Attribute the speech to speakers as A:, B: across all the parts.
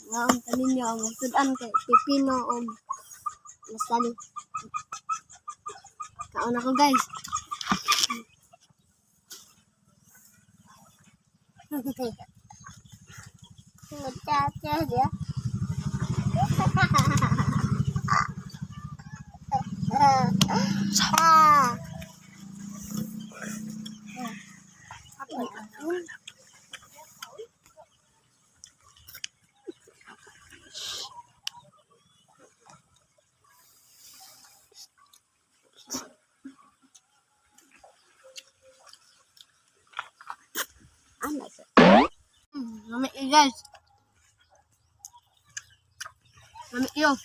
A: Nga ang tanin niyo ang sudan kay pipino o masali. Kaon ako guys. Muchacha dia. Lamig guys. Lamig yun.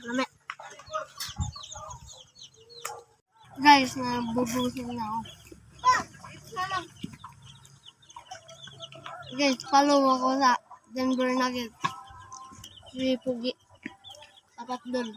A: Lamig. Guys, nabubusin na ako. Guys, follow ako sa Denver Nuggets. Si Pugi. Tapat doon.